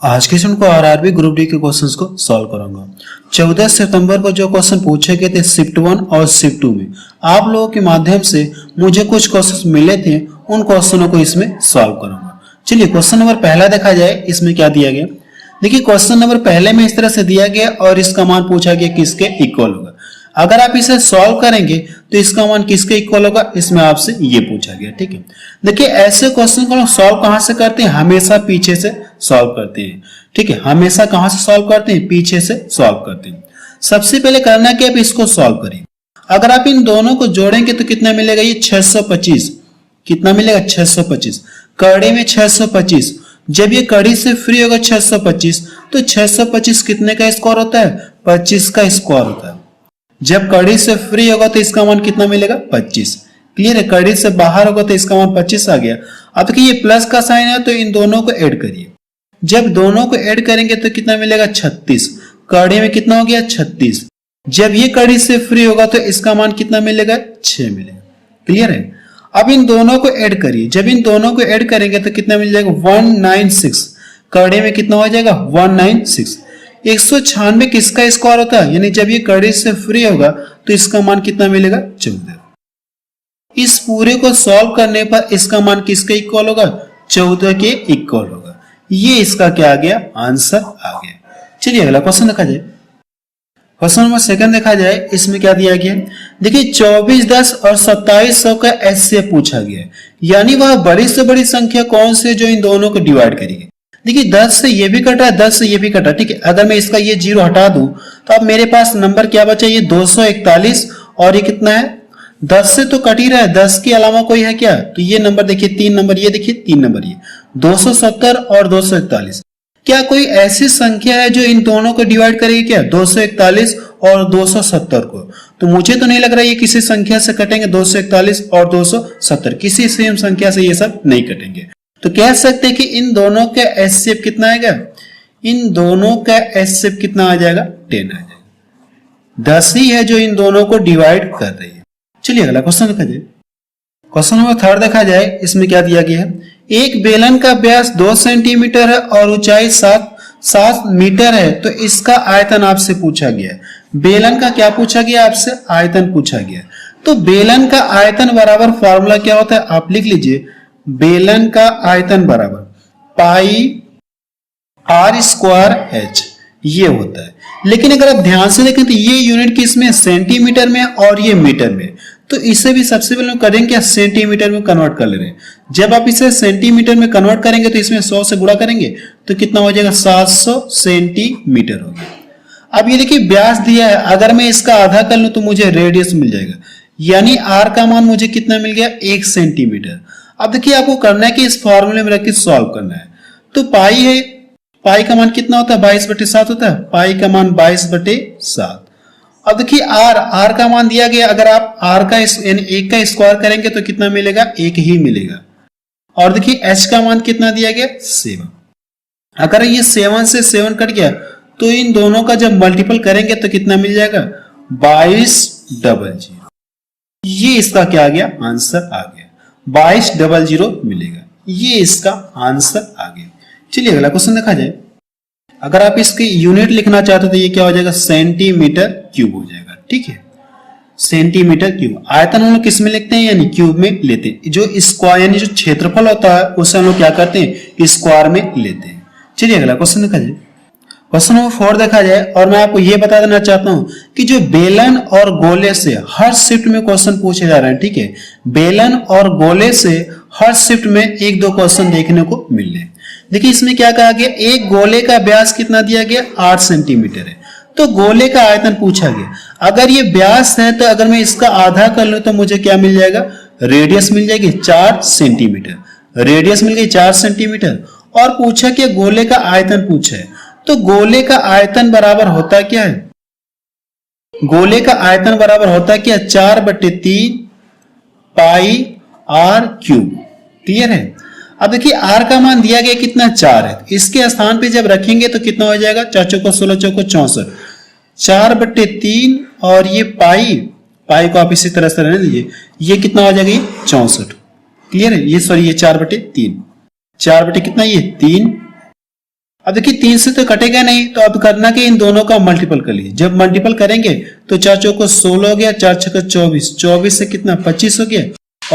आज के सेशन को आरआरबी ग्रुप डी के क्वेश्चंस को सॉल्व करूंगा। 14 सितंबर को जो क्वेश्चन पूछे गए थे शिफ्ट 1 और शिफ्ट 2 में, आप लोगों के माध्यम से मुझे कुछ क्वेश्चंस मिले थे, उन क्वेश्चनों को इसमें सॉल्व करूंगा। चलिए क्वेश्चन नंबर पहला देखा जाए, इसमें क्या दिया गया। देखिए क्वेश्चन नंबर पहले में इस तरह से दिया गया और इसका मान पूछा गया किसके इक्वल होगा। अगर आप इसे सॉल्व करेंगे तो इसका मान किसके इक्वल होगा, इसमें आपसे ये पूछा गया। ठीक है, देखिए ऐसे क्वेश्चन को सॉल्व कहां से करते हैं, हमेशा पीछे से सॉल्व करते हैं। ठीक है, हमेशा कहां से सॉल्व करते हैं, पीछे से सॉल्व करते हैं। सबसे पहले करना क्या, आप इसको सॉल्व करिए। अगर आप इन दोनों को जोड़ेंगे तो कितना मिलेगा, ये 625। कितना मिलेगा, 625। कड़ी में 625, जब ये कड़ी से फ्री होगा 625, तो 625 कितने का स्क्वायर होता है, 25 का स्क्वायर होता है। जब कड़ी से फ्री होगा तो इसका मान कितना मिलेगा, 25। क्लियर है, कड़ी से बाहर होगा तो इसका मान 25 आ गया। अब देखिए ये प्लस का साइन है तो इन दोनों को ऐड करिए। जब दोनों को ऐड करेंगे तो कितना मिलेगा, 36। कड़ी में कितना हो गया, 36। जब ये कड़ी से फ्री होगा तो इसका मान कितना मिलेगा, 6 मिलेगा। क्लियर है, अब इन दोनों को ऐड करिए। जब इन दोनों को ऐड करेंगे तो कितना मिल जाएगा, 196। कड़ी में कितना हो जाएगा, 196। 196 किसका स्क्वायर होता है, यानी जब ये कड़ी से फ्री होगा तो इसका मान कितना मिलेगा, 14। इस पूरे को सॉल्व करने पर इसका मान किसके इक्वल होगा, 14 के इक्वल होगा। ये इसका क्या आ गया, आंसर आ गया। चलिए अगला क्वेश्चन देखा जाए। क्वेश्चन नंबर सेकंड देखा जाए, इसमें क्या दिया गया। देखिए 24, 10 और 2700 का एचसीएफ पूछा गया, यानी वह बड़ी से बड़ी संख्या कौन सी है जो इन दोनों को डिवाइड करेगी। देखिए 10 से ये भी कटा है, 10 से ये भी कटा। ठीक है, अगर मैं इसका ये 0 हटा दूं तो अब मेरे पास नंबर क्या बचा, ये 241 और ये कितना है, 10 से तो कट ही रहा है, 10 के अलावा कोई है क्या, तो ये नंबर देखिए 3 नंबर, ये देखिए 3 नंबर, ये 270 और 241। क्या कोई ऐसी संख्या है जो इन दोनों को डिवाइड करेगी क्या, 241 और 270 को। तो मुझे तो नहीं लग रहा ये किसी संख्या से कटेंगे, 241 और 270 किसी सेम संख्या से ये सब नहीं कटेंगे। तो कह सकते हैं कि इन दोनों का एचसीएफ कितना आएगा, इन दोनों का एचसीएफ कितना आ जाएगा, 10 आ जाएगा। 10 ही है जो इन दोनों को डिवाइड कर रही है। चलिए अगला क्वेश्चन देखा जाए। क्वेश्चन नंबर थर्ड देखा जाए, इसमें क्या दिया गया है। एक बेलन का व्यास 2 सेंटीमीटर है और ऊंचाई 7 मीटर है, तो इसका आयतन आपसे पूछा गया है। बेलन का क्या पूछा गया आपसे, आयतन पूछा गया। तो बेलन का आयतन बराबर फॉर्मूला क्या होता है, आप लिख लीजिए। बेलन का आयतन बराबर पाई आर स्क्वायर एच, ये होता है। लेकिन अगर आप ध्यान से देखें तो ये यूनिट किसमें, सेंटीमीटर में और ये मीटर में। तो इसे भी सबसे पहले करेंगे क्या, सेंटीमीटर में कन्वर्ट कर ले रहे हैं। जब आप इसे सेंटीमीटर में कन्वर्ट करेंगे तो इसमें 100 से गुणा करेंगे तो कितना हो जाएगा, 700 सेंटीमीटर हो गया। अब ये देखिए व्यास दिया है, अगर मैं इसका आधा कर लूं तो मुझे रेडियस मिल जाएगा, यानी आर का मान मुझे कितना मिल गया, 1 सेंटीमीटर। अब देखिए आपको करना है कि इस फॉर्मूले में रख के सॉल्व करना है। तो पाई है, पाई का मान कितना होता है, 22/7 होता है। पाई का मान 22/7। अब देखिए आर का मान दिया गया, अगर आप आर का यानी 1 का स्क्वायर करेंगे तो कितना मिलेगा, 1 ही मिलेगा। और देखिए एच का मान कितना दिया गया, 7। अगर ये 7 से 7 कट गया तो इन दोनों का जब मल्टीपल करेंगे तो कितना मिल जाएगा, 2200। ये इसका क्या आ गया, आंसर आ गया, 2200 मिलेगा। ये इसका आंसर आ गया। चलिए अगला क्वेश्चन देखा जाए। अगर आप इसकी यूनिट लिखना चाहते तो ये क्या हो जाएगा, सेंटीमीटर क्यूब हो जाएगा। ठीक है, सेंटीमीटर क्यूब। आयतन हम लोग किस में लिखते हैं, यानी क्यूब में लेते हैं। जो स्क्वायर यानी जो क्षेत्रफल होता है उसे हम लोग क्या करते हैं, स्क्वायर में लेते हैं। चलिए अगला क्वेश्चन देखा जाए। क्वेश्चन नंबर 4 देखा जाए, और मैं आपको यह बता देना चाहता हूं कि जो बेलन और गोले से हर शिफ्ट में क्वेश्चन पूछे जा रहे हैं। ठीक है, बेलन और गोले से हर शिफ्ट में 1-2 क्वेश्चन देखने को मिल रहे हैं। देखिए इसमें क्या कहा गया, एक गोले का व्यास कितना दिया गया, 8 सेंटीमीटर है। तो गोले का आयतन पूछा गया। अगर ये व्यास है तो अगर मैं इसका आधा कर लूं तो मुझे क्या मिल जाएगा, रेडियस मिल जाएगी 4 सेंटीमीटर। रेडियस मिल गई 4 सेंटीमीटर। और पूछा कि गोले का आयतन पूछा है, तो गोले का आयतन बराबर होता क्या है, गोले का आयतन बराबर होता क्या, 4/3 पाई आर क्यूब। क्लियर है। अब देखिए आर का मान दिया गया कितना, 4 है। इसके स्थान पे जब रखेंगे तो कितना हो जाएगा, 4 चौको 16, चौको 64, 4/3 और ये पाई को आप इसी तरह से रहने दीजिए, ये कितना हो जाएगा, ये 64। क्लियर है, ये सॉरी ये 4/3, 4 बटे कितना, ये 3 अब देखिए 3 से तो कटेगा नहीं, तो अब करना कि इन दोनों का मल्टीपल कर लीजिए। जब मल्टीपल करेंगे तो 4 चौको 16 हो गया, 4 छक्का 24, 24 से कितना 25 हो गया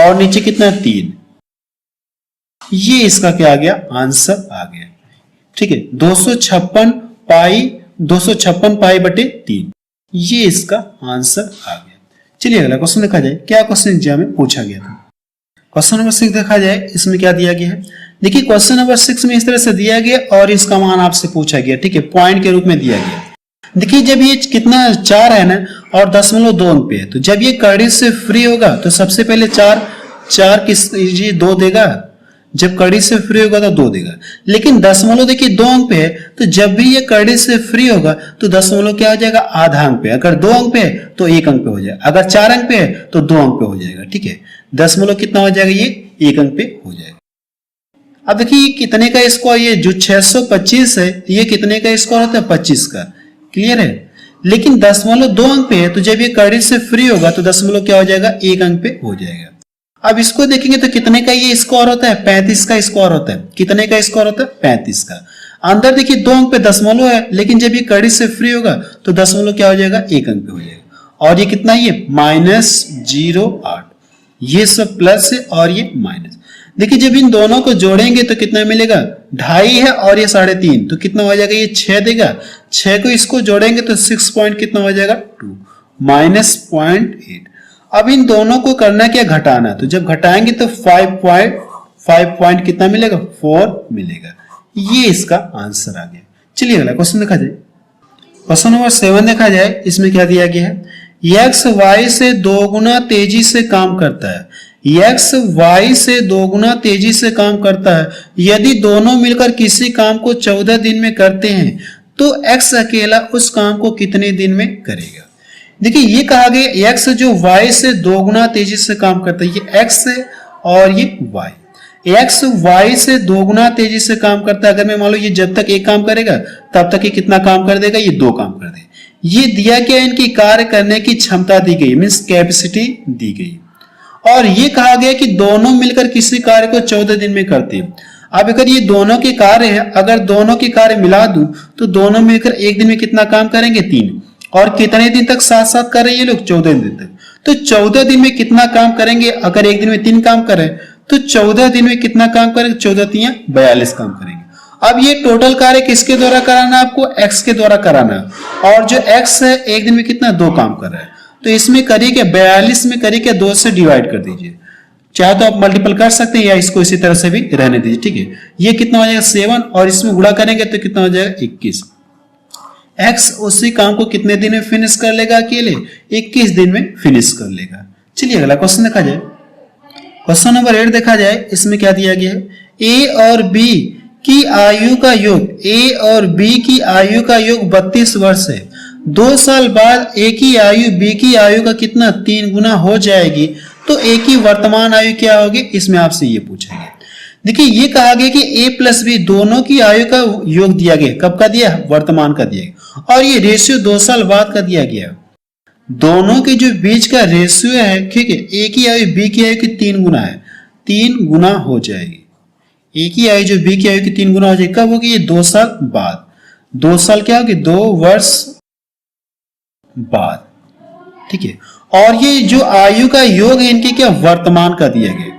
और नीचे कितना 3। ये इसका क्या आ गया, आंसर आ गया। ठीक है, 256 पाई बटे 3, ये इसका आंसर आ गया। चलिए अगला क्वेश्चन देखा जाए, क्या क्वेश्चन एग्जाम में पूछा गया था। क्वेश्चन नंबर 6 देखा जाए, इसमें क्या दिया गया है। देखिए क्वेश्चन नंबर 6 में इस तरह से दिया गया और इसका मान आपसे पूछा गया। ठीक है, पॉइंट के रूप में दिया गया। देखिए जब ये कितना 4 है ना और 0.2 अंक पे है, तो जब ये कड़ी से फ्री होगा तो सबसे पहले 4 किस ये 2 देगा, जब कड़ी से फ्री होगा तो 2 देगा। लेकिन दशमलव देखिए 2 अंक पे है, तो जब भी ये कड़ी से फ्री होगा तो दशमलव क्या हो जाएगा, आधा अंक पे। अगर 2 अंक पे है तो 1 अंक पे हो जाएगा, अगर 4 अंक पे है तो 2 अंक पे हो जाएगा। ठीक है, दशमलव कितना हो जाएगा, ये 1 अंक पे हो जाएगा। अब देखिए कितने का स्क्वायर, ये जो 625 है ये कितने का स्क्वायर होता है, 25 का। क्लियर है, लेकिन दशमलव 2 अंक पे है, तो जब ये कड़ी से फ्री होगा तो दशमलव क्या हो जाएगा, 1 अंक पे हो जाएगा। अब इसको देखेंगे तो कितने का ये स्क्वायर होता है, 35 का स्क्वायर होता है। कितने का स्क्वायर होता है, 35 का। अंदर देखिए 2 अंक पे दशमलव है, लेकिन जब ये कड़ी से फ्री होगा तो दशमलव क्या हो जाएगा, 1 अंक पे हो जाएगा। और ये कितना, ये -0.8, ये सब प्लस है और ये माइनस। देखिए जब इन दोनों को जोड़ेंगे तो कितना मिलेगा, 2.5 है और ये 3.5, तो कितना हो जाएगा, ये 6 देगा। 6 को इसको जोड़ेंगे तो 6 पॉइंट कितना हो जाएगा, 2 -0.8। अब इन दोनों को करना क्या, घटाना। तो जब घटाएंगे तो 5 पॉइंट कितना मिलेगा, 4 मिलेगा। ये इसका आंसर आ गया। चलिए अगला क्वेश्चन देखा जाए। क्वेश्चन नंबर 7 देखा जाए, इसमें क्या दिया गया है, x y से 2 गुना तेजी से काम करता है। x y से 2 गुना तेजी से काम करता है। यदि दोनों मिलकर किसी काम को 14 दिन में करते हैं तो x अकेला उस काम को कितने दिन में करेगा। देखिए ये कहा गया x जो y से 2 गुना तेजी से काम करता है, ये x है और ये y। x y से 2 गुना तेजी से काम करता है। अगर मैं मान लो ये जब तक एक काम करेगा तब तक ये कितना काम कर देगा, ये 2 काम कर देगा। ये दिया गया, इनकी कार्य करने की क्षमता दी गई, मीन्स कैपेसिटी दी गई। और ये कहा गया कि दोनों मिलकर किसी कार्य को 14 दिन में करते हैं। अब अगर ये दोनों के कार्य है, अगर दोनों के कार्य मिला दूं तो दोनों मिलकर एक दिन में कितना काम करेंगे, 3। और कितने दिन तक साथ साथ कर रहे हैं ये लोग, 14 दिन तक। तो 14 दिन में कितना काम करेंगे, अगर एक दिन में 3 काम करें तो 14 दिन में कितना काम करेंगे, 14 3 42 काम करेंगे। अब ये टोटल कार्य किसके द्वारा कराना है, आपको x के द्वारा कराना है। और जो x है एक दिन में कितना, 2 काम कर रहा है। तो इसमें करिए क्या, 42 में करिए क्या, 2 से डिवाइड कर दीजिए। चाहे तो आप मल्टीपल कर सकते हैं या इसको इसी तरह से भी रहने दीजिए। ठीक है, ये कितना हो जाएगा 7 और इसमें गुणा करेंगे तो कितना हो जाएगा 21। x उसी काम को कितने दिन में फिनिश कर लेगा, अकेले 21 दिन में फिनिश कर लेगा। चलिए अगला क्वेश्चन देखा जाए। क्वेश्चन नंबर 8 देखा जाए, इसमें क्या दिया गया है, a और b की आयु का योग, a और b की आयु का योग 32 वर्ष है। 2 साल बाद a की आयु b की आयु का कितना, 3 गुना हो जाएगी। तो a की वर्तमान आयु क्या होगी, इसमें आपसे ये पूछा गया। देखिए ये कहा गया कि a प्लस b दोनों की आयु का योग दिया गया। कब का दिया, वर्तमान का दिया गया। और ये रेशियो 2 साल बाद का दिया गया। दोनों के जो बीच का रेशियो है, ठीक है, a की आयु b की आयु की 3 गुना है, 3 गुना हो जाएगी। a की आयु जो b की आयु की 3 गुना हो जाएगी। कब होगी, ये 2 साल बाद। 2 साल क्या होगी, 2 वर्ष बाद। ठीक है, और ये जो आयु का योग है इनके क्या, वर्तमान का दिया गया।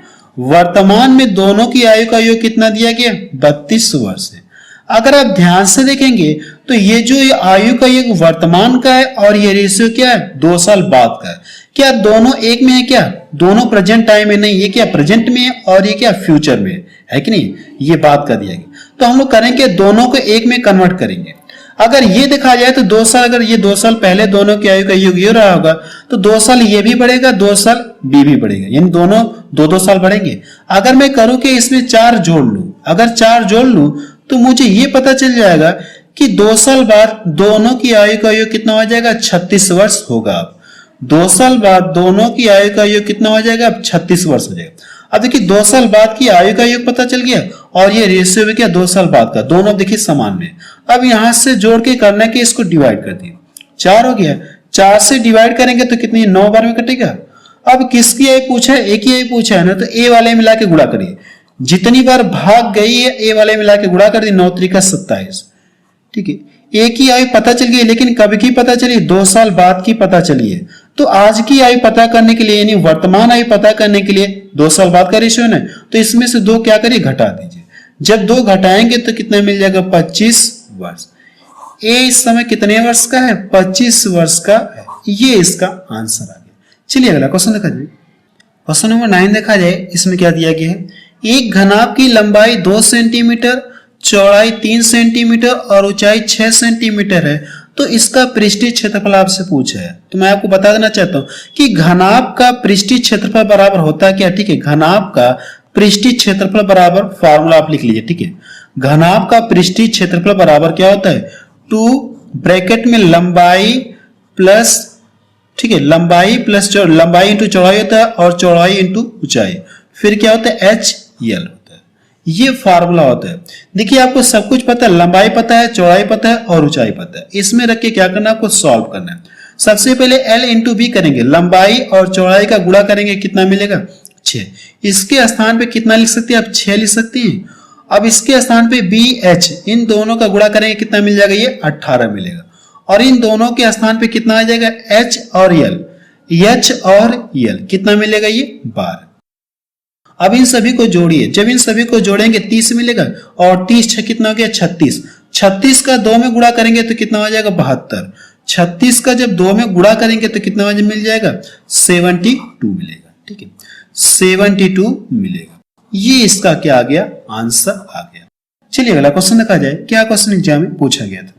वर्तमान में दोनों की आयु का योग कितना दिया गया, 32 वर्ष है। अगर आप ध्यान से देखेंगे तो ये जो आयु का योग वर्तमान का है और ये रेशियो क्या है, 2 साल बाद का है। क्या दोनों एक में है, क्या दोनों प्रेजेंट टाइम में नहीं, ये क्या प्रेजेंट में है और ये क्या फ्यूचर में है कि नहीं, ये बात का दिया गया। तो हम लोग करेंगे दोनों को एक में कन्वर्ट करेंगे। अगर ये देखा जाए तो 2 साल, अगर ये 2 साल पहले दोनों की आयु का योग ये रहा होगा तो 2 साल ये भी बढ़ेगा, 2 साल बी भी बढ़ेगा, यानी दोनों 2-2 साल बढ़ेंगे। अगर मैं करूं कि इसमें 4 जोड़ लूं, अगर 4 जोड़ लूं तो मुझे ये पता चल जाएगा कि 2 साल बाद दोनों की आयु का योग कितना हो जाएगा, 36 वर्ष होगा। अब 2 साल बाद दोनों की आयु का योग कितना हो जाएगा, अब 36 वर्ष हो जाएगा। अब देखिए 2 साल बाद की आयु का योग पता चल गया और ये रेशियो भी क्या, 2 साल बाद का, दोनों देखिए समान में। अब यहां से जोड़ के करना है कि इसको डिवाइड कर दिए, 4 हो गया। 4 से डिवाइड करेंगे तो कितनी, 9 बार में कटेगा। अब किसकी आयु पूछा है, ए की आयु पूछा है ना, तो ए वाले मिला के गुणा करिए। जितनी बार भाग गई है ए वाले मिला के गुणा कर दी, 9 त्रिका 27। ठीक है, ए की आयु पता चल गई, लेकिन कब की पता चली? 2 साल बाद की पता चली है। तो आज की आयु पता करने के लिए यानी वर्तमान आयु पता करने के लिए 2 साल बाद का रेशियो है, तो इसमें से 2 क्या करिए? घटा दीजिए। जब 2 घटाएंगे तो कितना मिल जाएगा? 25 वर्ष। ए इस समय कितने वर्ष का है? 25 वर्ष का है। ये इसका आंसर आ गया। चलिए अगला क्वेश्चन देखा जाए। क्वेश्चन नंबर 9 देखा जाए, इसमें क्या दिया गया है? एक घनाभ की लंबाई 2 सेंटीमीटर, चौड़ाई 3 सेंटीमीटर और ऊंचाई 6 सेंटीमीटर है, तो इसका पृष्ठीय क्षेत्रफल आपसे पूछा है। तो मैं आपको बता देना चाहता हूं कि घनाभ का पृष्ठीय क्षेत्रफल बराबर होता क्या? ठीक है, घनाभ का पृष्ठीय क्षेत्रफल बराबर, फार्मूला आप लिख लीजिए। ठीक है, घनाभ का पृष्ठीय क्षेत्रफल बराबर क्या होता है? 2 ब्रैकेट में लंबाई प्लस, ठीक है, लंबाई प्लस लंबाई इंटू चौड़ाई होता है और चौड़ाई इंटू ऊंचाई, फिर क्या होता है? HL होता है। ये फार्मूला होता है। देखिए आपको सब कुछ पता है, लंबाई पता है, चौड़ाई पता है और ऊंचाई पता है। इसमें रख के क्या करना है? आपको सॉल्व करना है। सबसे पहले L इंटू B करेंगे, लंबाई और चौड़ाई का गुणा करेंगे, कितना मिलेगा? 6। इसके स्थान पे कितना लिख सकते हैं आप? 6 लिख सकते हैं। अब इसके स्थान पे BH, इन दोनों का गुणा करेंगे, कितना मिल जाएगा? ये 18 मिलेगा। और इन दोनों के स्थान पे कितना आ जाएगा? H और L, H और L कितना मिलेगा? ये 12। अब इन सभी को जोड़िए, जब इन सभी को जोड़ेंगे 30 मिलेगा, और 30 कितना हो गया? 36। 36 का 2 में गुणा करेंगे तो कितना हो जाएगा? 72। 36 का जब 2 में गुणा करेंगे तो कितना मिल जाएगा? 72 मिलेगा। ठीक है, 72 मिलेगा। ये इसका क्या आ गया? आंसर आ गया। चलिए अगला क्वेश्चन देखा जाए, क्या क्वेश्चन एग्जाम में पूछा गया था।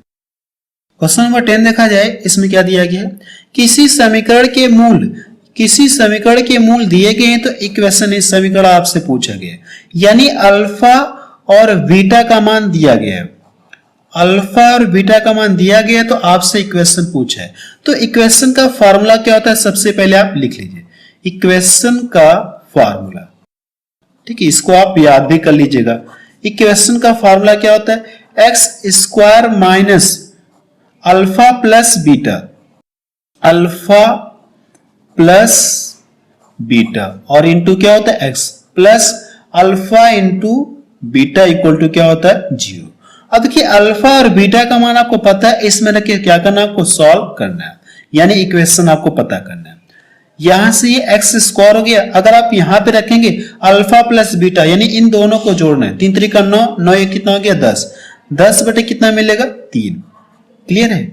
क्वेश्चन नंबर 10 देखा जाए, इसमें क्या दिया गया है? किसी समीकरण के मूल दिए गए हैं तो इक्वेशन, इस समीकरण आपसे पूछा गया है, यानी अल्फा और बीटा का मान दिया गया है। अल्फा और बीटा का मान दिया गया तो आपसे इक्वेशन पूछा है। तो इक्वेशन का फार्मूला क्या होता है? सबसे पहले आप लिख लीजिए इक्वेशन का फार्मूला। ठीक है, इसको आप याद भी कर लीजिएगा। इक्वेशन का फार्मूला क्या होता है? X square minus alpha plus beta, alpha plus beta और इंटू क्या होता है? X plus alpha into beta equal to क्या होता है? 0। अब देखिए अल्फा और बीटा का मान आपको पता है, इसमें रख के क्या करना है? आपको सॉल्व करना है, यानी इक्वेशन आपको पता करना है। यहां से ये एक्स स्क्वायर हो गया। अगर आप यहां पे रखेंगे अल्फा प्लस बीटा, यानी इन दोनों को जोड़ना है। 3 3 9, 9 1 कितना हो गया? 10। 10 बटे कितना मिलेगा? 3। क्लियर है?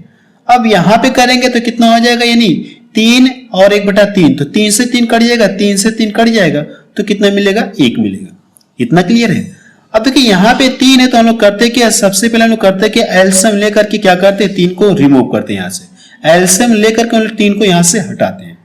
अब यहां पे करेंगे तो कितना हो जाएगा? यानी 3 और 1 बटा 3, तो 3 से 3 कट जाएगा, 3 से 3 कट जाएगा, तो कितना मिलेगा? 1 मिलेगा। इतना क्लियर है? अब देखिए यहां पे 3 है तो हम लोग करते क्या? सबसे पहले हम लोग करते कि एलसीएम लेकर के क्या करते हैं? 3 को रिमूव करते हैं। यहां से एलसीएम लेकर के हम लोग 3 को यहां से हटाते हैं।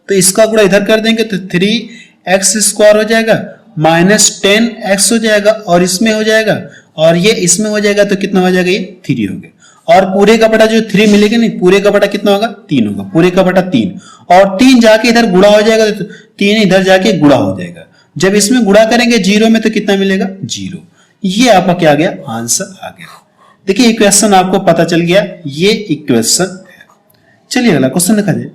तो इसका गुणा इधर कर देंगे तो 3x स्क्वायर हो जाएगा माइनस 10x हो जाएगा, और इसमें हो जाएगा और ये इसमें हो जाएगा, तो कितना हो जाएगा? ये 3 हो गया। और पूरे का बटा जो 3 मिलेगा नहीं, पूरे का बटा कितना होगा? 3 होगा। पूरे का बटा 3, और 3 जाके इधर गुणा हो जाएगा, तो 3 इधर जाके गुणा हो जाएगा। जब इसमें गुणा करेंगे 0 में तो कितना मिलेगा? 0। ये आपका क्या आ गया? आंसर आ गया। देखिए इक्वेशन आपको पता चल गया, ये इक्वेशन है। चलिए अगला क्वेश्चन देखा जाए।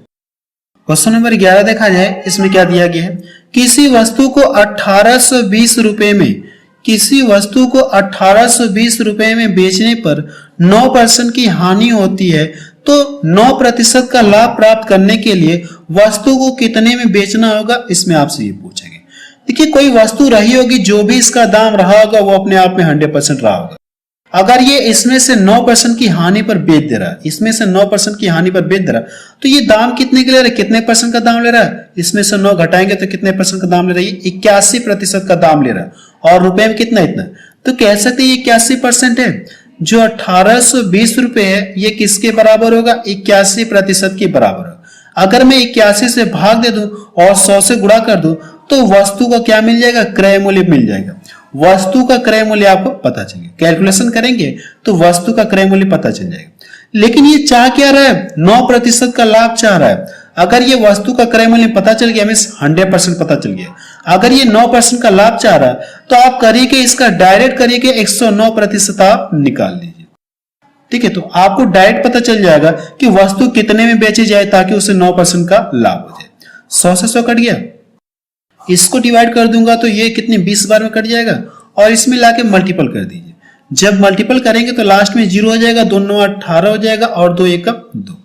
क्वेश्चन नंबर 11 देखा जाए, इसमें क्या दिया गया है? किसी वस्तु को 1820 रुपए में, किसी वस्तु को 1820 रुपए में बेचने पर 9% की हानि होती है, तो 9% का लाभ प्राप्त करने के लिए वस्तु को कितने में बेचना होगा? इसमें आपसे ये पूछेंगे। देखिए कोई वस्तु रही होगी, जो भी इसका दाम रहा होगा वो अपने आप में 100% रहा होगा। अगर ये इसमें से 9% की हानि पर बेच दे रहा है, इसमें से 9% की हानि पर बेच दे रहा है, तो ये दाम कितने के ले रहा है? कितने परसेंट का दाम ले रहा है? इसमें से 9 घटाएंगे तो कितने परसेंट का दाम ले रहा है? 81% का दाम ले रहा है। और रुपए में कितना? इतना। तो कह सकते हैं 81% है। जो 1820 रुपए है ये किसके बराबर होगा? 81% के बराबर होगा। अगर मैं 81 से भाग दे दूं और 100 से गुणा कर दूं तो वस्तु का क्या मिल जाएगा? क्रय मूल्य मिल जाएगा। वस्तु का क्रय मूल्य आपको पता चलेगा, कैलकुलेशन करेंगे तो वस्तु का क्रय मूल्य पता चल जाएगा। लेकिन ये चाह क्या रहा है? 9% का लाभ चाह रहा है। अगर ये वस्तु का क्रय मूल्य पता चल गया, मींस 100% पता चल गया। अगर ये 9% का लाभ चाह रहा है तो आप करिए इसका डायरेक्ट करिए 109% आप निकाल लीजिए। ठीक है, तो आपको डायरेक्ट पता चल जाएगा कि वस्तु कितने में बेची जाए ताकि उसे 9% का लाभ हो जाए। 100 से 100 कट गया। इसको डिवाइड कर दूंगा तो ये कितने 20 बार में कट जाएगा और इसमें लाके मल्टीपल कर दीजिए। जब मल्टीपल करेंगे तो लास्ट में 0 हो जाएगा, 2 9 18 हो जाएगा और 2 एकम 2,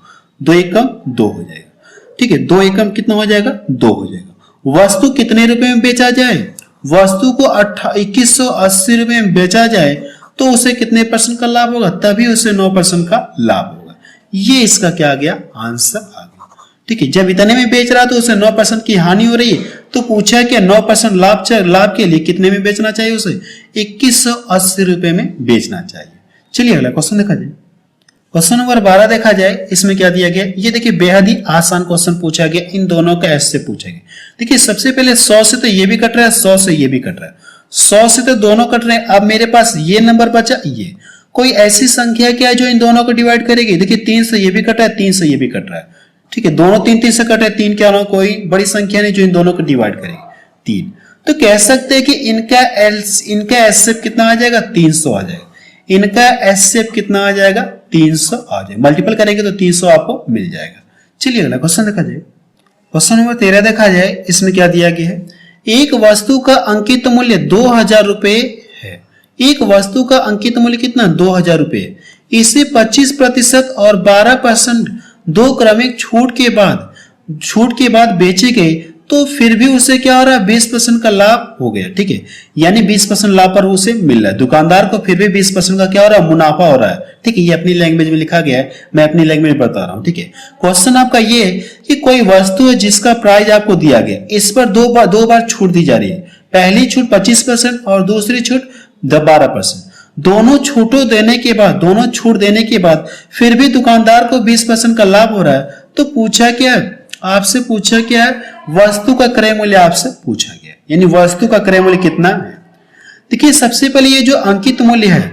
2 एकम 2 हो जाएगा। ठीक है, 2 एकम कितना हो जाएगा, 2 हो जाएगा। वस्तु कितने रुपए में बेचा जाए, वस्तु को 2180 रुपए में बेचा जाए तो उसे कितने परसेंट का लाभ होगा, तभी उसे 9% का लाभ होगा। ये इसका क्या आ गया, आंसर आ गया। ठीक है, जब इतने में बेच रहा तो उसे 9% की हानि हो रही है, तो पूछा कि 9% लाभ के लिए कितने में बेचना चाहिए, उसे 2180 रुपए में बेचना चाहिए। चलिए अगला क्वेश्चन देखा जाए। क्वेश्चन नंबर 12 देखा जाए, इसमें क्या दिया गया, ये देखिए बेहद ही आसान क्वेश्चन पूछा गया, इन दोनों का एस से पूछा गया। देखिए सबसे पहले 100 से तो ये भी कट रहा है, 100 से ये भी कट रहा है, 100 से तो दोनों कट रहे हैं। अब मेरे पास ये नंबर बचा, ये कोई ऐसी संख्या क्या है जो इन दोनों को डिवाइड करेगी। देखिए 3 से ये भी कट रहा है, 3 से ये भी कट रहा है। ठीक है, दोनों 3 3 से कटे, 3 क्या ना कोई बड़ी संख्या नहीं जो इन दोनों को डिवाइड करेगी, 3। तो कह सकते हैं कि इनका एचसीएफ कितना आ जाएगा, 300 आ जाएगा। इनका एचसीएफ कितना आ जाएगा, 300 आ जाएगा। मल्टीपल करेंगे तो 300 आपको मिल जाएगा। चलिए अगला क्वेश्चन देखा जाए। क्वेश्चन नंबर 13 देखा जाए, इसमें क्या दिया गया है, एक वस्तु का अंकित मूल्य 2000 रुपए है। एक वस्तु का अंकित मूल्य कितना, 2000 रुपए। इसे 25% और 12% दो क्रमिक छूट के बाद बेचे गए तो फिर भी उसे क्या हो रहा है, 20% का लाभ हो गया। ठीक है, यानी 20% लाभ पर उसे मिल रहा है, दुकानदार को फिर भी 20% का क्या हो रहा है, मुनाफा हो रहा है। ठीक है, ये अपनी लैंग्वेज में लिखा गया है, मैं अपनी लैंग्वेज में बता रहा हूं। ठीक है, क्वेश्चन आपका ये है कि कोई वस्तु है जिसका प्राइस आपको दिया गया, इस पर दो बार छूट दी जा रही है। पहली छूट 25% और दूसरी छूट 12%। दोनों छूट देने के बाद फिर भी दुकानदार को 20% का लाभ हो रहा है। तो पूछा क्या है, आपसे पूछा क्या है, वस्तु का क्रय मूल्य आपसे पूछा गया, यानी वस्तु का क्रय मूल्य कितना है। देखिए सबसे पहले ये जो अंकित मूल्य है,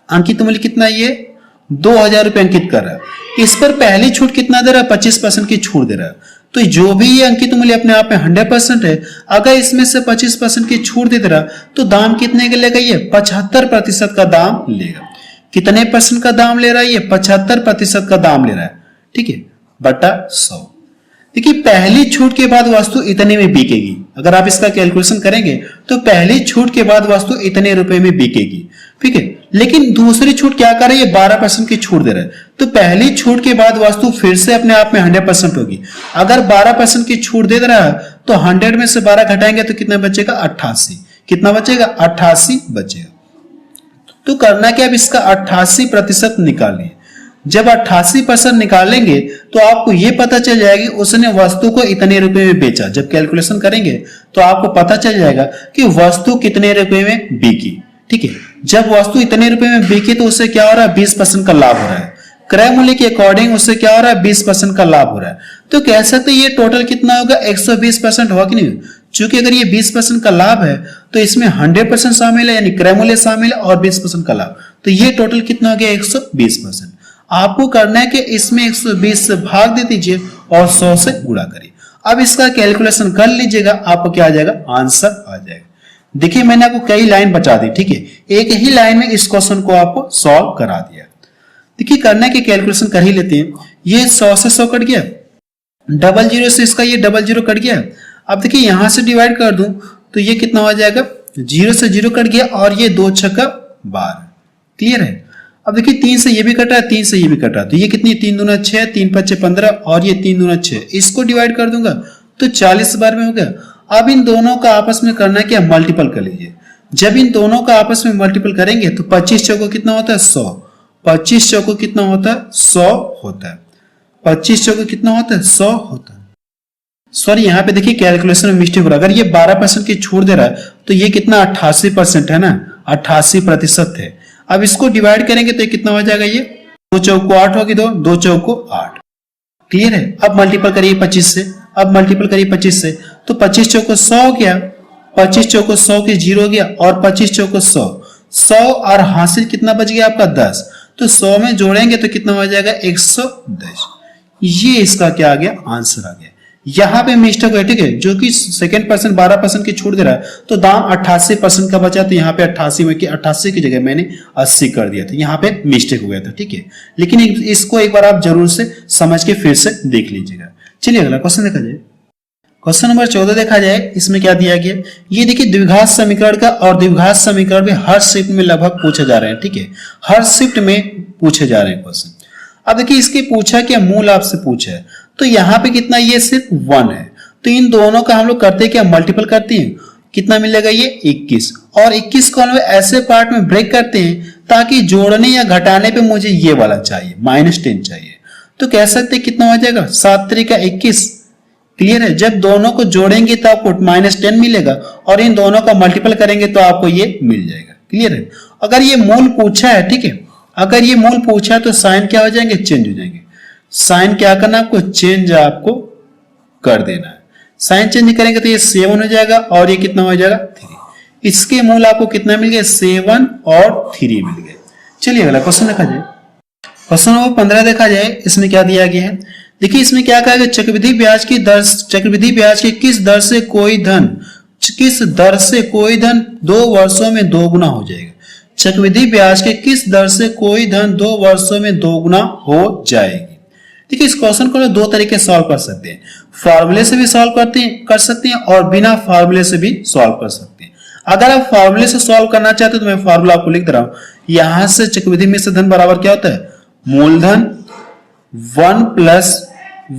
अंकित मूल्य कितना है, ये 2000 रुपए अंकित कर रहा है। इस पर पहली छूट कितना दे रहा है, 25% की छूट दे रहा है। तो जो भी ये अंकित मूल्य अपने आप में 100% है, अगर इसमें से 25% की छूट दे रहा तो दाम कितने का लेगा, ये 75% का दाम लेगा। कितने परसेंट का दाम ले रहा है, ये 75% का दाम ले रहा है। ठीक है, बटा 100। देखिए पहली छूट के बाद वस्तु इतने में बिकेगी। अगर आप इसका कैलकुलेशन करेंगे तो पहली छूट के बाद वस्तु इतने रुपए में बिकेगी। ठीक है, लेकिन दूसरी छूट क्या कर रही है, 12% की छूट दे रहा है। तो पहली छूट के बाद वस्तु फिर से अपने आप में 100% होगी। अगर 12% की छूट दे रहा है तो 100 में से 12 घटाएंगे तो कितना बचेगा, 88। कितना बचेगा, 88 बचेगा। तो करना क्या, अब इसका 88% निकालिए। जब 88% निकालेंगे तो आपको यह पता चल जाएगी उसने वस्तु को इतने रुपए में बेचा। जब कैलकुलेशन करेंगे तो आपको पता चल जाएगा कि वस्तु कितने रुपए में बिकी। ठीक है, जब वस्तु इतने रुपए में बिकी तो उससे क्या हो रहा है, 20% का लाभ हो रहा है। क्रय मूल्य के अकॉर्डिंग उससे क्या हो रहा है, 20% का लाभ हो रहा है। तो कह सकते ये टोटल कितना होगा, 120% होगा कि नहीं। चूंकि अगर ये 20% का लाभ है तो इसमें 100% शामिल है, यानी क्रय मूल्य शामिल है और 20% का लाभ। तो ये टोटल कितना हो गया, 120%। आपको करना है कि इसमें 120 से भाग दे दीजिए और 100 से गुणा करिए। अब इसका कैलकुलेशन कर लीजिएगा, आपको क्या आ जाएगा, आंसर आ जाएगा। देखिए मैंने आपको कई लाइन बचा दी। ठीक है, एक ही लाइन में इस क्वेश्चन को आपको सॉल्व करा दिया। देखिए करने के कैलकुलेशन कर ही लेते हैं। ये 100 से 100 कट गया, 00 से इसका ये 00 कट गया। अब देखिए यहां से डिवाइड कर दूं तो ये कितना हो जाएगा, 0 से 0 कट गया और ये 2 छक्का 12। क्लियर है। अब देखिए 3 से ये भी कटा है, 3 से ये भी कटा, तो ये कितनी, 3 दूना 6, 3 5 15 और ये 3 दूना 6। इसको डिवाइड कर दूंगा तो 40 बार में हो गया। अब इन दोनों का आपस में करना क्या, मल्टीपल कर लीजिए। जब इन दोनों का आपस में मल्टीपल करेंगे तो 25 चौको कितना होता है, 100। 25 चौको कितना होता है, 100 होता है। 25 चौको कितना होता है, 100 होता है। सॉरी यहाँ पे देखिए कैलकुलेशन में मिस्टेक हो रहा है। अगर ये 12% की छूट दे रहा है तो ये कितना 88% है ना, 88% है। अब इसको डिवाइड करेंगे तो ये कितना हो जाएगा, ये 2 चौको 8 होगी, 2 चौको 8। क्लियर है। अब मल्टीपल करिए 25 से, अब मल्टीपल करिए 25 से, तो 25 चौको 100 हो गया, 25 चौको 100 के 0 हो गया और 25 चौको 100, 100 और हासिल कितना बच गया आपका 10। तो 100 में जोड़ेंगे तो कितना हो जाएगा, 110। ये इसका क्या आ गया, आंसर आ गया। यहां पे मिस्टेक है। ठीक है, जो कि सेकंड पर्सन 12% की छूट दे रहा है तो दाम 88% का बचा, तो यहाँ पे 88 की जगह मैंने 80 कर दिया था। यहाँ पे मिस्टेक हो गया था। ठीक है, लेकिन इसको एक बार आप जरूर से समझ के फिर से देख लीजिएगा। चलिए अगला क्वेश्चन देखा जाए। क्वेश्चन नंबर 14 देखा जाए, इसमें क्या दिया गया, ये देखिए द्विघात समीकरण का, और द्विघात समीकरण भी हर शिफ्ट में लगभग पूछे जा रहे हैं, ठीक है, हर शिफ्ट में पूछे जा रहे हैं क्वेश्चन। अब देखिए इसके पूछा क्या, मूल आपसे पूछा है, तो यहाँ पे कितना, ये सिर्फ 1 है, तो इन दोनों का हम लोग करते हैं क्या, मल्टीपल करते हैं, कितना मिलेगा ये 21, और 21 को हम लोग ऐसे पार्ट में ब्रेक करते हैं ताकि जोड़ने या घटाने पे मुझे ये वाला चाहिए, -10 चाहिए, तो कह सकते हैं कितना हो जाएगा, 7 3 का 21। क्लियर है, जब दोनों को जोड़ेंगे तो आपको -10 मिलेगा, और इन दोनों का मल्टीपल करेंगे तो आपको ये मिल जाएगा। क्लियर है, अगर ये मूल पूछा है, ठीक है, अगर ये मूल पूछा है तो साइन क्या हो जाएंगे, चेंज हो जाएंगे। साइन क्या करना आपको, चेंज आपको कर देना है। साइन चेंज करेंगे तो ये 7 हो जाएगा, और ये कितना हो जाएगा 3। इसके मूल आपको कितना मिल गया, 7 और 3 मिल गए। चलिए अगला क्वेश्चन देखा जाए। क्वेश्चन नंबर 15 देखा जाए, इसमें क्या दिया गया है, देखिए इसमें क्या कहा गया, चक्रवृद्धि ब्याज की दर, चक्रवृद्धि ब्याज की किस दर से कोई धन 2 वर्षों में दोगुना हो जाएगा। चक्रवृद्धि ब्याज के किस दर से कोई धन 2 वर्षों में दोगुना हो जाएगी। देखिए इस क्वेश्चन को 2 तरीके सॉल्व कर सकते हैं, फार्मूले से भी सॉल्व कर सकते हैं और बिना फार्मूले से भी सॉल्व कर सकते हैं। अगर आप फार्मूले से सॉल्व करना चाहते हैं तो मैं फार्मूला आपको लिख दे रहा हूं, यहां से चक्रवृद्धि मिश्र धन बराबर क्या होता है, मूलधन 1 प्लस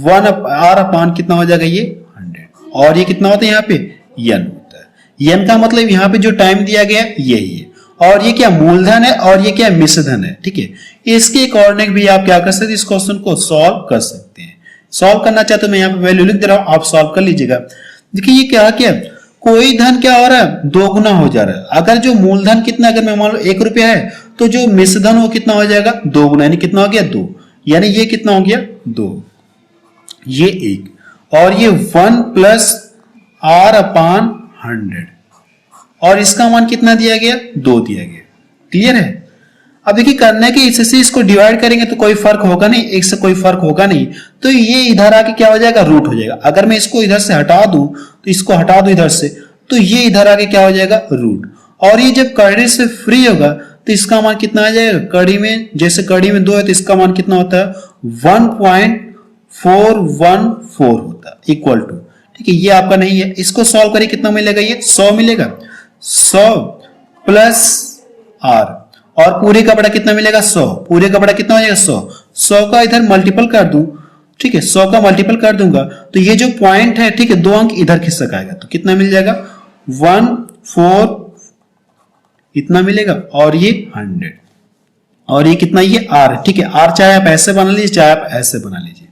1 r अपान कितना हो जाएगा ये 100, और ये कितना होता है यहाँ पे n होता है। n का मतलब यहाँ पे जो टाइम दिया गया यही है, और ये क्या मूलधन है और ये क्या मिश्र धन है, ठीक है। इसके अकॉर्डिंग भी आप क्या कर सकते हैं, इस क्वेश्चन को सॉल्व कर सकते हैं। सॉल्व करना चाहते हो मैं यहाँ पे वैल्यू लिख दे रहा हूं, आप सॉल्व कर लीजिएगा। देखिए ये क्या कोई धन क्या हो रहा है, दोगुना हो जा रहा है। अगर जो मूलधन कितना, अगर मैं मान लो 1 रुपया है, तो जो मिश्र धन वो कितना हो जाएगा, दोगुना, यानी कितना हो गया 2, यानी ये कितना हो गया 2, ये 1, और ये 1 प्लस r अपान 100, और इसका मान कितना दिया गया, 2 दिया गया। क्लियर है। अब देखिए करने के इससे इसको डिवाइड करेंगे तो कोई फर्क होगा नहीं, एक से कोई फर्क होगा नहीं, तो ये इधर आके क्या हो जाएगा, रूट हो जाएगा। अगर मैं इसको इधर से हटा दूं, तो इसको हटा दूं इधर से, तो ये इधर आके क्या हो जाएगा, रूट। और ये जब कड़ी से फ्री होगा तो इसका मान कितना आ जाएगा, कड़ी में जैसे कड़ी में 2 है तो इसका मान कितना होता है 1.414 होता है, इक्वल टू, ठीक है। ये आपका नहीं है, इसको सॉल्व करिए कितना मिलेगा, ये 100 मिलेगा, 100 प्लस r, और पूरे का बड़ा कितना मिलेगा 100, पूरे का बड़ा कितना हो जाएगा 100 का इधर मल्टीपल कर दूं, ठीक है, 100 का मल्टीपल कर दूंगा तो ये जो पॉइंट है, ठीक है, 2 अंक इधर खिसक आएगा, तो कितना मिल जाएगा 14 इतना मिलेगा, और ये 100, और ये कितना, ये r, ठीक है। r चाहे आप ऐसे बना लीजिए, चाहे आप ऐसे बना लीजिए।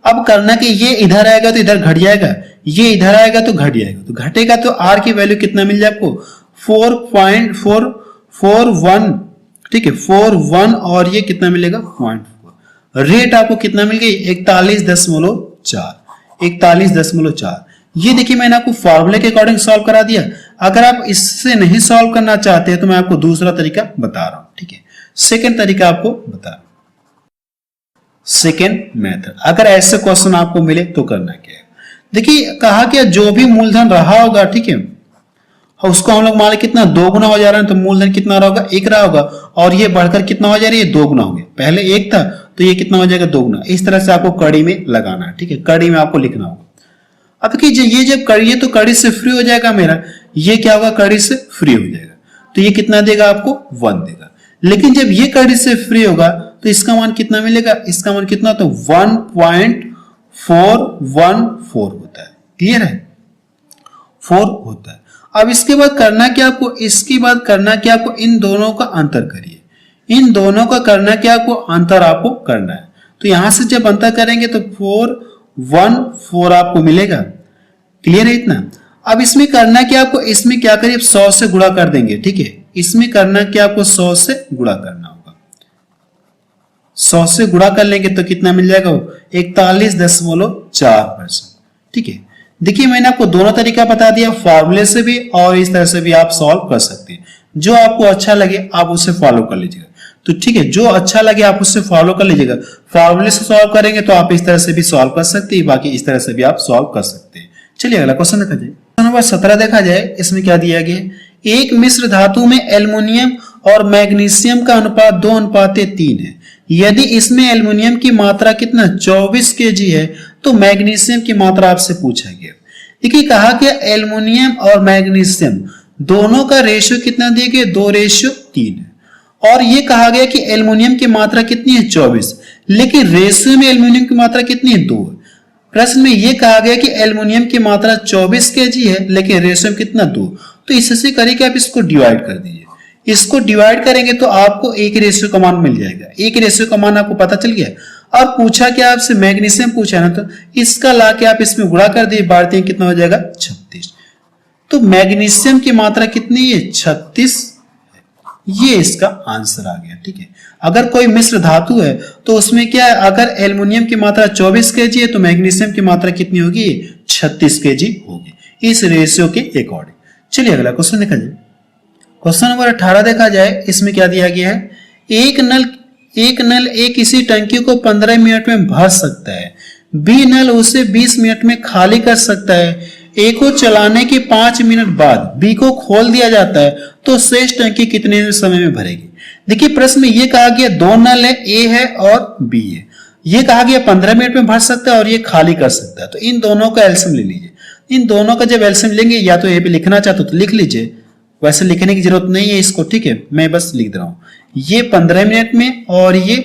अब करना कि ये इधर आएगा तो इधर घट जाएगा, ये इधर आएगा तो घट जाएगा, तो घटेगा तो r की वैल्यू कितना मिल जाए आपको 4.441, ठीक है, 41, और ये कितना मिलेगा 0.4। रेट आपको कितना मिल गई 41.4। ये देखिए मैंने आपको फॉर्मूले के अकॉर्डिंग सॉल्व करा दिया। अगर आप इससे नहीं सॉल्व करना चाहते हैं तो मैं आपको दूसरा तरीका बता रहा हूं, ठीक है। सेकंड तरीका आपको बता रहा हूं, सेकंड मेथड। अगर ऐसे क्वेश्चन आपको मिले तो करना क्या है, देखिए कहा कि जो भी मूलधन रहा होगा, ठीक है, उसको हम लोग मान लें कितना 2 गुना हो जा रहा है, तो मूलधन कितना रहा होगा 1 रहा होगा, और ये बढ़कर कितना हो जा रही है 2 गुना हो गया। पहले 1 था तो ये कितना हो जाएगा 2 गुना। इस तरह से आपको कड़ी में लगाना है, ठीक है, कड़ी में आपको लिखना होगा। अब देखिए ये जब कड़ी है तो कड़ी से फ्री हो जाएगा मेरा, ये क्या होगा कड़ी से फ्री हो जाएगा, तो ये कितना देगा आपको 1 देगा। लेकिन जब ये कड़ी से फ्री होगा तो इसका मान कितना मिलेगा, इसका मान कितना तो 1.414 होता है। क्लियर है, 4 होता है। अब इसके बाद करना क्या आपको, इसके बाद करना क्या आपको, इन दोनों का अंतर करिए, इन दोनों का करना क्या आपको, अंतर आपको करना है। तो यहां से जब अंतर करेंगे तो 414 आपको मिलेगा। क्लियर है इतना। अब इसमें करना क्या आपको, इसमें क्या करिए 100 से गुणा कर देंगे, ठीक है। इसमें करना क्या आपको 100 से गुणा करना होगा, 100 से गुणा कर लेंगे तो कितना मिल जाएगा 41.4%, ठीक है। देखिए मैंने आपको दोनों तरीका बता दिया, फॉर्मूले से भी और इस तरह से भी आप सॉल्व कर सकते हैं। जो आपको अच्छा लगे आप उसे फॉलो कर लीजिएगा, तो ठीक है, जो अच्छा लगे आप उससे फॉलो कर लीजिएगा। फॉर्मूले से सॉल्व करेंगे तो आप इस तरह से भी सॉल्व कर सकते हैं, बाकी इस तरह से भी आप सॉल्व कर सकते हैं। चलिए अगला क्वेश्चन देखा जाए। नंबर 17 देखा जाए, इसमें क्या दिया गया है, एक मिश्र धातु में एल्युमिनियम और मैग्नीशियम का अनुपात 2:3 है। यदि इसमें एल्युमिनियम की मात्रा कितना 24 kg है तो मैग्नीशियम की मात्रा आपसे पूछा गया। देखिए कहा गया एल्युमिनियम और मैग्नीशियम दोनों का रेशियो कितना दिया गया, 2:3 है। और ये कहा गया कि एल्युमिनियम की मात्रा कितनी है, 24, लेकिन रेशियो में एल्युमिनियम की मात्रा कितनी है, 2 है। प्रश्न में ये कहा गया कि एल्युमिनियम की मात्रा 24 kg है, लेकिन रेशियो में कितना, 2। तो इससे करिए कि आप इसको डिवाइड कर दीजिए। इसको डिवाइड करेंगे तो आपको एक रेशियो का मान मिल जाएगा। एक रेशियो का मान आपको पता चल गया। और पूछा क्या आपसे, मैग्नीशियम पूछा ना, तो इसका ला के आप इसमें गुणा कर दिए, बांटते कितना हो जाएगा, 36। तो मैग्नीशियम की मात्रा कितनी है, 36। ये इसका आंसर आ गया। ठीक है, अगर कोई मिश्र धातु है तो उसमें क्या है, अगर एल्युमिनियम की मात्रा 24 kg है तो मैग्नीशियम की मात्रा कितनी होगी, 36 kg होगी, इस रेशियो के अकॉर्डिंग। चलिए अगला क्वेश्चन देखा जाए। क्वेश्चन नंबर 18 देखा जाए। इसमें क्या दिया गया है, एक नल एक इसी टंकी को 15 मिनट में भर सकता है, बी नल उसे 20 मिनट में खाली कर सकता है। ए को चलाने के 5 मिनट बाद बी को खोल दिया जाता है, तो शेष टंकी कितने समय में भरेगी। देखिए प्रश्न में ये कहा गया दो नल है, ए है और बी है। ये कहा गया 15 मिनट में भर सकता है और ये खाली कर सकता है। तो इन दोनों का एलसीएम ले लीजिए। इन दोनों का जब एलसीएम लेंगे, या तो ए पे लिखना चाहते हो तो लिख लीजिए, वैसे लिखने की जरूरत नहीं है इसको। ठीक है, मैं बस लिख दे रहा हूं, ये 15 मिनट में और ये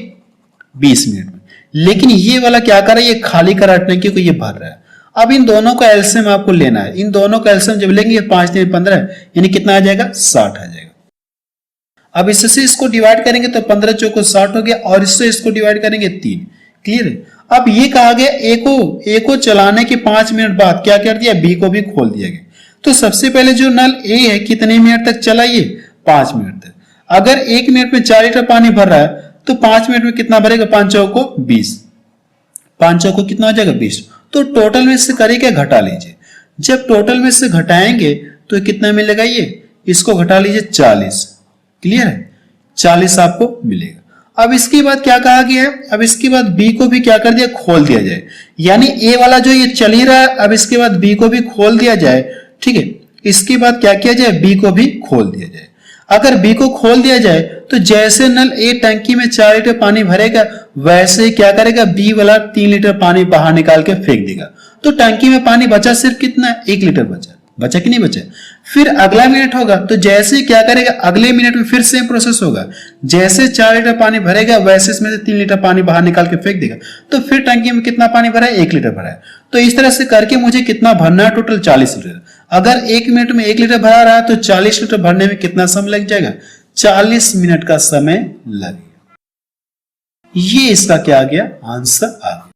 20 मिनट में। लेकिन ये वाला क्या कर रहा है, ये खाली करा टंकी को, ये भर रहा है। अब इन दोनों का एलसीएम आपको लेना है। इन दोनों का एलसीएम जब लेंगे 5 3 15, यानी कितना आ जाएगा, 60 आ जाएगा। अब इससे इसको डिवाइड करेंगे तो 15 चौको 60 हो गया, और इससे इसको डिवाइड करेंगे 3। क्लियर है। अब ये कहा गया ए को चलाने के 5 मिनट बाद क्या कर दिया, बी को भी खोल दिया गया। तो सबसे पहले जो नल ए है कितने मिनट तक चलाइए, 5 मिनट तक। अगर 1 मिनट में 4 लीटर पानी भर रहा है तो 5 मिनट में कितना भरेगा, 5 चौको 20, 5 चौको कितना हो जाएगा, 20। तो टोटल में से करिए क्या, घटा लीजिए। जब टोटल में से घटाएंगे तो कितना मिलेगा, ये इसको घटा लीजिए 40। क्लियर है, 40 आपको मिलेगा। अब इसके बाद क्या कहा गया है, अब इसके बाद बी को भी क्या कर दिया, खोल दिया जाए। यानी ए वाला जो ये चल ही रहा है, अब इसके बाद बी को भी खोल दिया जाए। ठीक है, इसके बाद क्या किया जाए, बी को भी खोल दिया जाए। अगर बी को खोल दिया जाए तो जैसे नल ए टंकी में 4 लीटर पानी भरेगा, वैसे क्या करेगा, बी वाला 3 लीटर पानी बाहर निकाल के फेंक देगा। तो टंकी में पानी बचा सिर्फ कितना, 1 लीटर बचा कि नहीं बचा। फिर अगला मिनट होगा तो जैसे क्या करेगा, अगले मिनट में फिर सेम प्रोसेस होगा। जैसे 4 लीटर पानी भरेगा, वैसे इसमें से 3 लीटर पानी बाहर निकाल के फेंक देगा। तो फिर टंकी में कितना पानी भरा है, 1 लीटर भरा है। तो इस तरह से करके मुझे कितना भरना है, टोटल 40 लीटर। अगर 1 मिनट में 1 लीटर भरा रहा है तो 40 लीटर भरने में कितना समय लग जाएगा, 40 मिनट का समय लगेगा। ये इसका क्या आ गया, आंसर आ गया।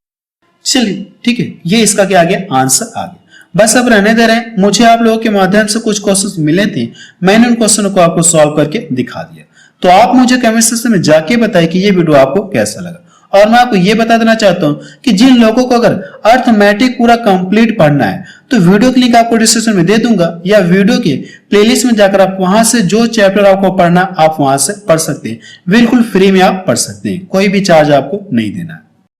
चलिए ठीक है, ये इसका क्या आ गया, आंसर आ गया। बस अब रहने दे रहे हैं। मुझे आप लोगों के माध्यम से कुछ क्वेश्चंस मिले थे, मैंने उन क्वेश्चनों को आपको सॉल्व करके दिखा दिया। तो आप मुझे कमेंट सेक्शन में जाके बताइए कि ये वीडियो आपको कैसा लगा। और मैं आपको ये बता देना चाहता हूं कि जिन लोगों को अगर अर्थमेटिक पूरा कंप्लीट पढ़ना है तो वीडियो की लिंक आपको डिस्क्रिप्शन में दे दूंगा, या वीडियो के प्लेलिस्ट में जाकर आप वहां से जो चैप्टर आपको पढ़ना आप वहां से पढ़ सकते हैं। बिल्कुल फ्री में आप पढ़ सकते हैं, कोई भी चार्ज आपको नहीं देना।